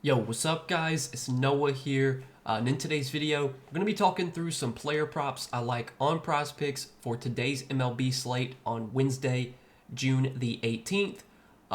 Yo, what's up guys? It's Noah here, and in today's video, we're going to be talking through some player props I like on Prizepicks for today's MLB slate on Wednesday, June the 18th.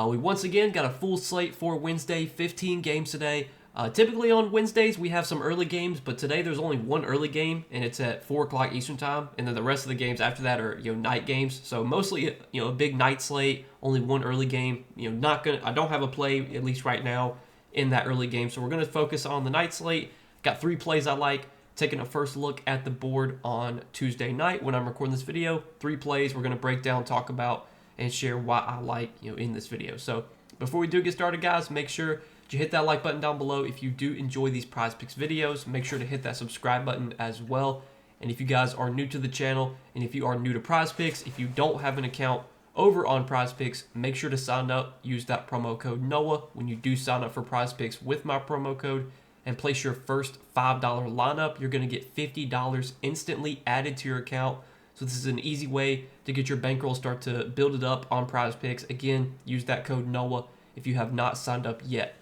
We once again got a full slate for Wednesday, 15 games today. Typically on Wednesdays we have some early games, but today there's only one early game, and it's at 4 o'clock Eastern time, and then the rest of the games after that are night games. So mostly a big night slate, only one early game. I don't have a play at least right now in that early game, so we're going to focus on the night slate. Got 3 plays I like. Taking a first look at the board on Tuesday night when I'm recording this video. 3 plays we're going to break down, talk about, and share why I like in this video. So before we do get started, guys, make sure you hit that like button down below. If you do enjoy these Prizepicks videos, make sure to hit that subscribe button as well. And if you guys are new to the channel, and if you are new to Prizepicks, if you don't have an account over on Prizepicks, make sure to sign up. Use that promo code NOAH when you do sign up for Prizepicks with my promo code and place your first $5 lineup. You're going to get $50 instantly added to your account. So this is an easy way to get your bankroll, start to build it up on Prizepicks. Again, use that code NOAH if you have not signed up yet.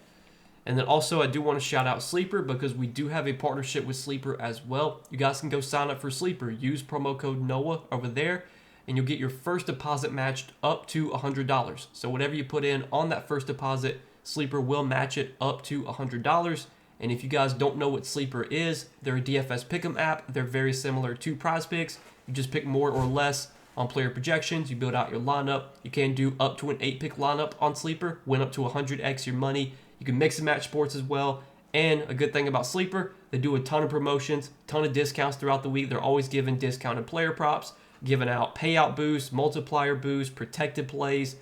And then also I do want to shout out Sleeper because we do have a partnership with Sleeper as well. You guys can go sign up for Sleeper. Use promo code NOAH over there, and you'll get your first deposit matched up to $100. So whatever you put in on that first deposit, Sleeper will match it up to $100. And if you guys don't know what Sleeper is, they're a DFS pick'em app. They're very similar to Prizepicks. You just pick more or less on player projections. You build out your lineup. You can do up to an 8-pick lineup on Sleeper, win up to 100x your money. You can mix and match sports as well. And a good thing about Sleeper, they do a ton of promotions, ton of discounts throughout the week. They're always giving discounted player props, giving out payout boosts, multiplier boosts, protected plays.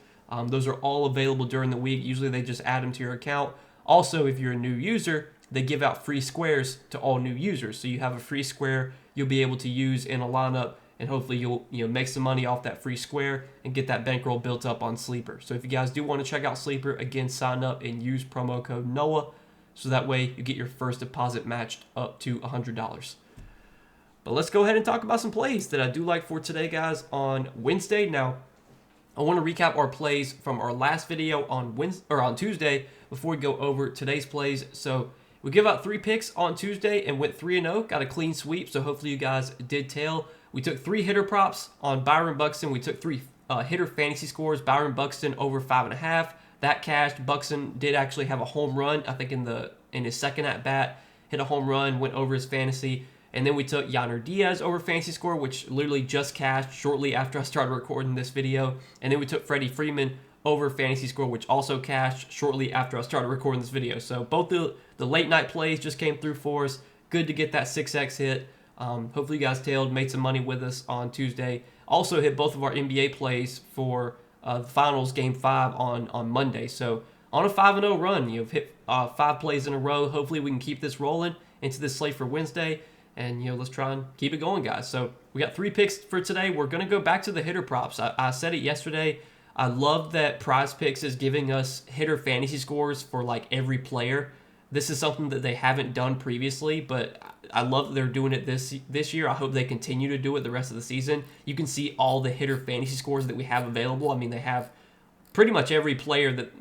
Those are all available during the week. Usually they just add them to your account. Also, if you're a new user, they give out free squares to all new users. So you have a free square you'll be able to use in a lineup, and hopefully you'll make some money off that free square and get that bankroll built up on Sleeper. So if you guys do want to check out Sleeper, again, sign up and use promo code NOAH, so that way you get your first deposit matched up to $100. But let's go ahead and talk about some plays that I do like for today, guys, on Wednesday. Now, I want to recap our plays from our last video on Tuesday before we go over today's plays. So we give out 3 picks on Tuesday and went 3-0, got a clean sweep. So hopefully you guys did tail. We took 3 hitter props on Byron Buxton. We took 3 hitter fantasy scores. Byron Buxton over 5.5. That cashed. Buxton did actually have a home run, I think in his second at bat, hit a home run, went over his fantasy. And then we took Yainer Diaz over fantasy score, which literally just cashed shortly after I started recording this video. And then we took Freddie Freeman over fantasy score, which also cashed shortly after I started recording this video. So both the late night plays just came through for us. Good to get that 6x hit. Hopefully you guys tailed, made some money with us on Tuesday. Also hit both of our NBA plays for the finals game 5 on Monday. So on a 5-0 run, you've hit 5 plays in a row. Hopefully we can keep this rolling into this slate for Wednesday. And let's try and keep it going, guys. So we got 3 picks for today. We're going to go back to the hitter props. I said it yesterday. I love that Prizepicks is giving us hitter fantasy scores for like every player. This is something that they haven't done previously, but I love that they're doing it this year. I hope they continue to do it the rest of the season. You can see all the hitter fantasy scores that we have available. I mean, they have pretty much every player that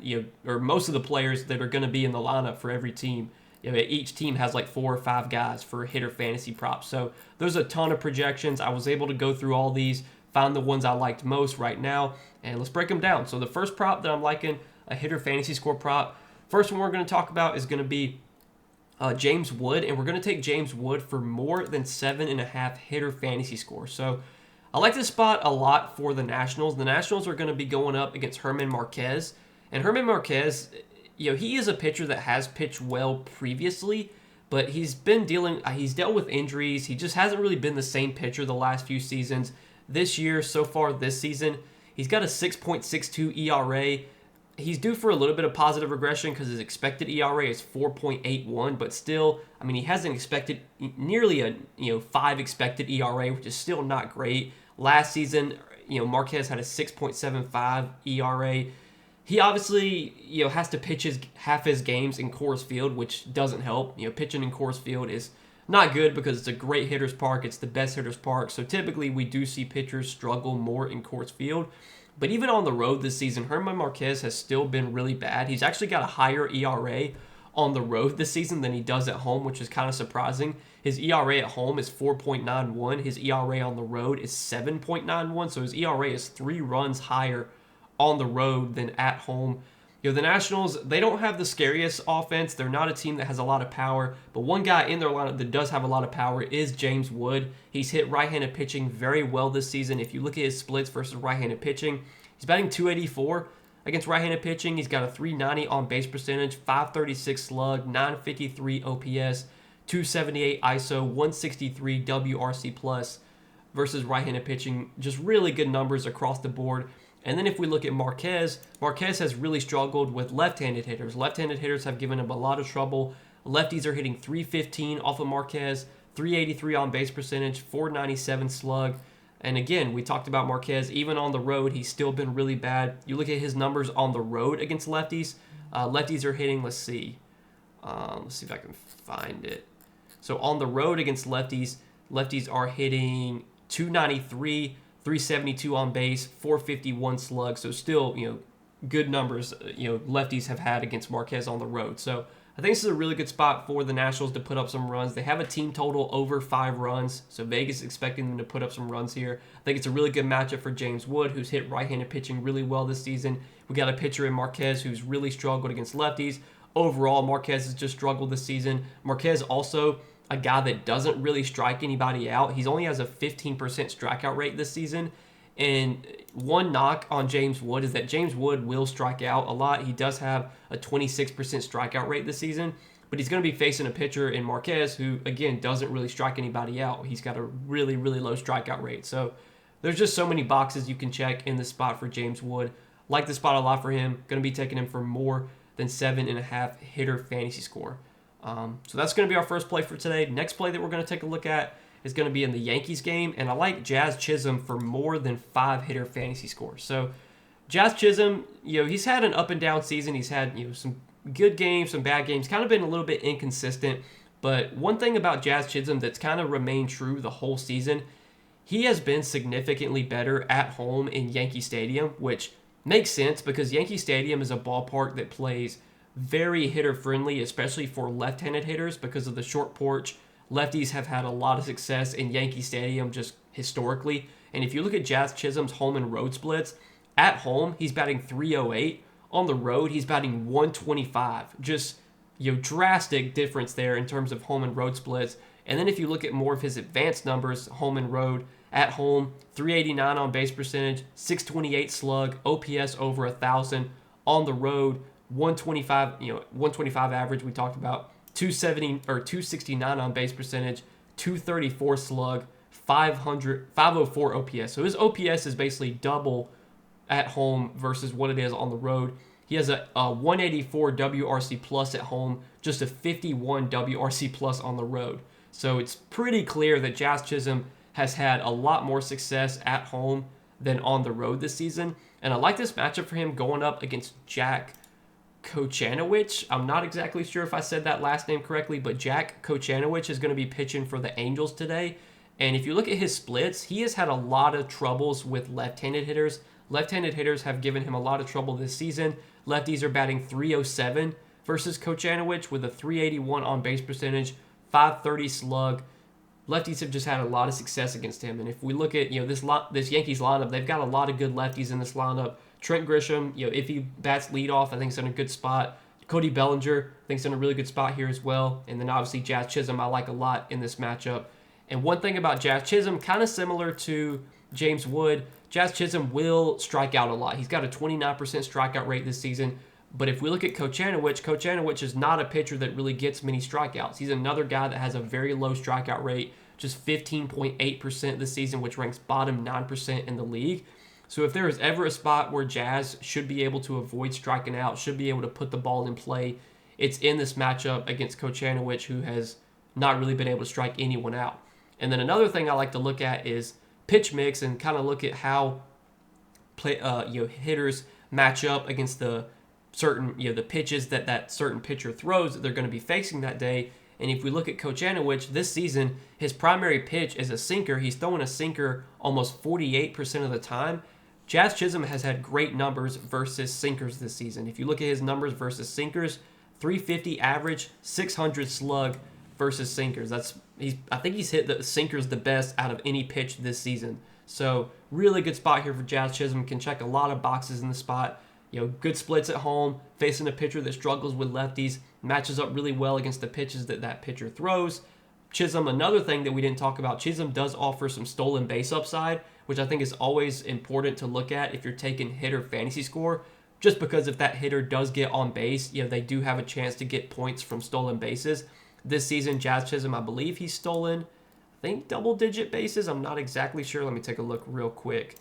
or most of the players that are going to be in the lineup for every team. Each team has like 4 or 5 guys for hitter fantasy props. So there's a ton of projections. I was able to go through all these, find the ones I liked most right now, and let's break them down. So the first prop that I'm liking, a hitter fantasy score prop. First one we're going to talk about is going to be James Wood, and we're going to take James Wood for more than 7.5 hitter fantasy score. So I like this spot a lot for the Nationals. The Nationals are going to be going up against German Marquez, and German Marquez, he is a pitcher that has pitched well previously, but he's dealt with injuries. He just hasn't really been the same pitcher the last few seasons. This year, so far this season, he's got a 6.62 ERA. He's due for a little bit of positive regression because his expected ERA is 4.81, but still, I mean, he hasn't expected nearly a 5 expected ERA, which is still not great. Last season, Marquez had a 6.75 ERA. He obviously, has to pitch half his games in Coors Field, which doesn't help. Pitching in Coors Field is not good because it's a great hitter's park. It's the best hitter's park. So typically we do see pitchers struggle more in Coors Field. But even on the road this season, German Marquez has still been really bad. He's actually got a higher ERA on the road this season than he does at home, which is kind of surprising. His ERA at home is 4.91. His ERA on the road is 7.91. So his ERA is 3 runs higher on the road than at home. The Nationals, they don't have the scariest offense. They're not a team that has a lot of power, but one guy in their lineup that does have a lot of power is James Wood. He's hit right-handed pitching very well this season. If you look at his splits versus right-handed pitching, he's batting .284 against right-handed pitching. He's got a .390 on base percentage, .536 slug, .953 OPS, .278 ISO, .163 WRC plus versus right-handed pitching. Just really good numbers across the board. And then if we look at Marquez, Marquez has really struggled with left-handed hitters. Left-handed hitters have given him a lot of trouble. Lefties are hitting .315 off of Marquez, .383 on base percentage, .497 slug. And again, we talked about Marquez. Even on the road, he's still been really bad. You look at his numbers on the road against lefties. Lefties are hitting, let's see if I can find it. So on the road against lefties, lefties are hitting .293, .372 on base, .451 slug. So still, good numbers, lefties have had against Marquez on the road. So I think this is a really good spot for the Nationals to put up some runs. They have a team total over 5 runs, so Vegas is expecting them to put up some runs here. I think it's a really good matchup for James Wood, who's hit right-handed pitching really well this season. We got a pitcher in Marquez who's really struggled against lefties. Overall, Marquez has just struggled this season. Marquez also a guy that doesn't really strike anybody out. He only has a 15% strikeout rate this season. And one knock on James Wood is that James Wood will strike out a lot. He does have a 26% strikeout rate this season, but he's going to be facing a pitcher in Marquez who, again, doesn't really strike anybody out. He's got a really, really low strikeout rate. So there's just so many boxes you can check in the spot for James Wood. Like the spot a lot for him. Going to be taking him for more than 7.5 hitter fantasy score. So that's going to be our first play for today. Next play that we're going to take a look at is going to be in the Yankees game, and I like Jazz Chisholm for more than 5 hitter fantasy scores. So Jazz Chisholm, he's had an up and down season. He's had some good games, some bad games, kind of been a little bit inconsistent. But one thing about Jazz Chisholm that's kind of remained true the whole season, he has been significantly better at home in Yankee Stadium, which makes sense because Yankee Stadium is a ballpark that plays very hitter friendly, especially for left-handed hitters because of the short porch. Lefties have had a lot of success in Yankee Stadium just historically. And if you look at Jazz Chisholm's home and road splits, at home he's batting .308. On the road he's batting .125. Just drastic difference there in terms of home and road splits. And then if you look at more of his advanced numbers, home and road, at home .389 on base percentage, .628 slug, OPS over 1,000. On the road 125, 125 average we talked about, 270 or 269 on base percentage, 234 slug, 504 OPS. So his OPS is basically double at home versus what it is on the road. He has a 184 WRC plus at home, just a 51 WRC plus on the road. So it's pretty clear that Jazz Chisholm has had a lot more success at home than on the road this season. And I like this matchup for him going up against Jack Kochanowicz. I'm not exactly sure if I said that last name correctly, but Jack Kochanowicz is going to be pitching for the Angels today. And if you look at his splits, he has had a lot of troubles with left-handed hitters. Left-handed hitters have given him a lot of trouble this season. Lefties are batting .307 versus Kochanowicz with a .381 on base percentage, .530 slug. Lefties have just had a lot of success against him. And if we look at this Yankees lineup, they've got a lot of good lefties in this lineup. Trent Grisham, if he bats leadoff, I think he's in a good spot. Cody Bellinger, I think he's in a really good spot here as well. And then obviously Jazz Chisholm, I like a lot in this matchup. And one thing about Jazz Chisholm, kind of similar to James Wood, Jazz Chisholm will strike out a lot. He's got a 29% strikeout rate this season. But if we look at Kochanowicz is not a pitcher that really gets many strikeouts. He's another guy that has a very low strikeout rate, just 15.8% this season, which ranks bottom 9% in the league. So if there is ever a spot where Jazz should be able to avoid striking out, should be able to put the ball in play, it's in this matchup against Kochanowicz, who has not really been able to strike anyone out. And then another thing I like to look at is pitch mix and kind of look at how hitters match up against the certain the pitches that certain pitcher throws that they're going to be facing that day. And if we look at Kochanowicz this season, his primary pitch is a sinker. He's throwing a sinker almost 48% of the time. Jazz Chisholm has had great numbers versus sinkers this season. If you look at his numbers versus sinkers, 350 average, 600 slug versus sinkers. I think he's hit the sinkers the best out of any pitch this season. So really good spot here for Jazz Chisholm. Can check a lot of boxes in the spot. Good splits at home, facing a pitcher that struggles with lefties, matches up really well against the pitches that pitcher throws. Chisholm, another thing that we didn't talk about, Chisholm does offer some stolen base upside, which I think is always important to look at if you're taking hitter fantasy score, just because if that hitter does get on base, they do have a chance to get points from stolen bases. This season, Jazz Chisholm, I believe he's stolen, I think, double-digit bases. I'm not exactly sure. Let me take a look real quick.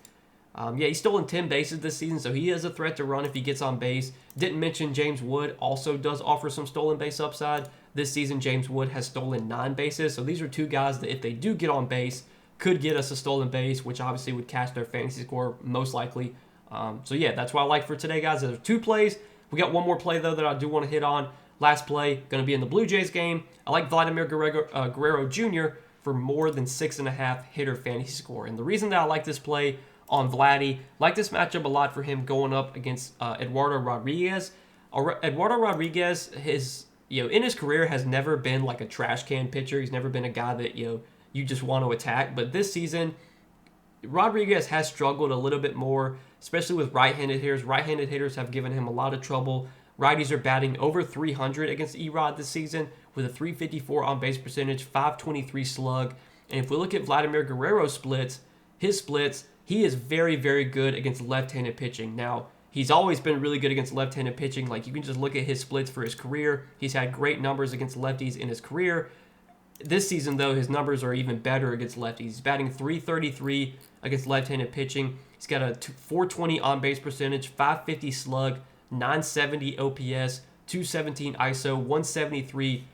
He's stolen 10 bases this season, so he is a threat to run if he gets on base. Didn't mention James Wood also does offer some stolen base upside. This season, James Wood has stolen 9 bases, so these are two guys that if they do get on base, could get us a stolen base, which obviously would catch their fantasy score most likely. That's what I like for today, guys. There's 2 plays. We got one more play, though, that I do want to hit on. Last play, going to be in the Blue Jays game. I like Vladimir Guerrero Jr. for more than 6.5 hitter fantasy score. And the reason that I like this play on Vladdy, like this matchup a lot for him going up against Eduardo Rodriguez. Eduardo Rodriguez, in his career has never been like a trash can pitcher. He's never been a guy that you just want to attack. But this season, Rodriguez has struggled a little bit more, especially with right-handed hitters. Right-handed hitters have given him a lot of trouble. Righties are batting over 300 against Erod this season with a 354 on-base percentage, 523 slug. And if we look at Vladimir Guerrero's splits, he is very, very good against left-handed pitching. Now, he's always been really good against left-handed pitching. Like, you can just look at his splits for his career. He's had great numbers against lefties in his career. This season, though, his numbers are even better against lefties. He's batting 333 against left-handed pitching. He's got a 420 on-base percentage, 550 slug, 970 OPS, 217 ISO, 173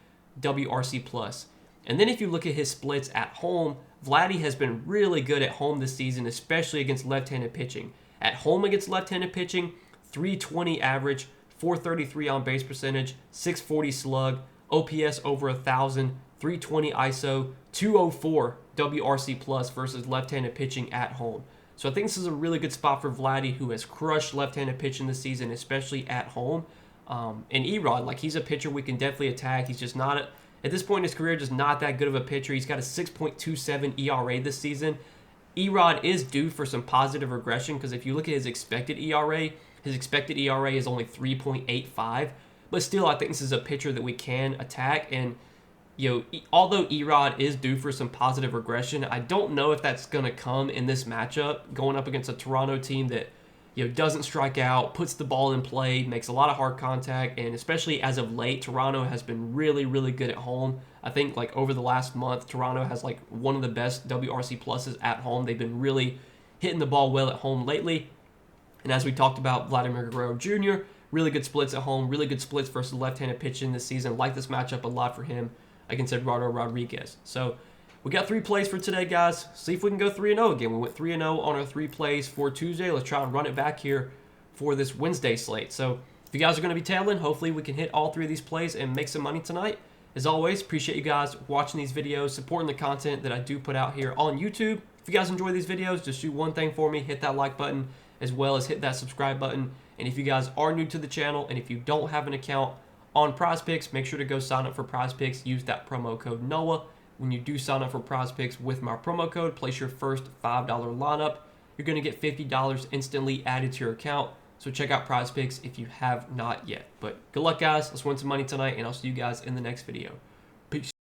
WRC+. And then if you look at his splits at home, Vladdy has been really good at home this season, especially against left-handed pitching. At home against left-handed pitching, 320 average, 433 on-base percentage, 640 slug, OPS over 1,000, 320 ISO, 204 WRC+ versus left-handed pitching at home. So I think this is a really good spot for Vladdy, who has crushed left-handed pitching this season, especially at home. And Erod, he's a pitcher we can definitely attack. He's just not, at this point in his career, just not that good of a pitcher. He's got a 6.27 ERA this season. Erod is due for some positive regression because if you look at his expected ERA is only 3.85. But still, I think this is a pitcher that we can attack. And although Erod is due for some positive regression, I don't know if that's going to come in this matchup, going up against a Toronto team that doesn't strike out, puts the ball in play, makes a lot of hard contact, and especially as of late, Toronto has been really, really good at home. I think over the last month, Toronto has one of the best WRC pluses at home. They've been really hitting the ball well at home lately. And as we talked about, Vladimir Guerrero Jr., really good splits at home, really good splits versus left-handed pitching this season. Like this matchup a lot for him against Eduardo Rodriguez. So we got 3 plays for today, guys. See if we can go 3-0 again. We went 3-0 on our 3 plays for Tuesday. Let's try and run it back here for this Wednesday slate. So if you guys are going to be tailing, hopefully we can hit all 3 of these plays and make some money tonight. As always, appreciate you guys watching these videos, supporting the content that I do put out here on YouTube. If you guys enjoy these videos, just do one thing for me. Hit that like button as well as hit that subscribe button. And if you guys are new to the channel and if you don't have an account on Prizepicks, make sure to go sign up for Prizepicks. Use that promo code NOAH. When you do sign up for Prizepicks with my promo code, place your first $5 lineup. You're going to get $50 instantly added to your account. So check out Prizepicks if you have not yet. But good luck, guys. Let's win some money tonight, and I'll see you guys in the next video. Peace.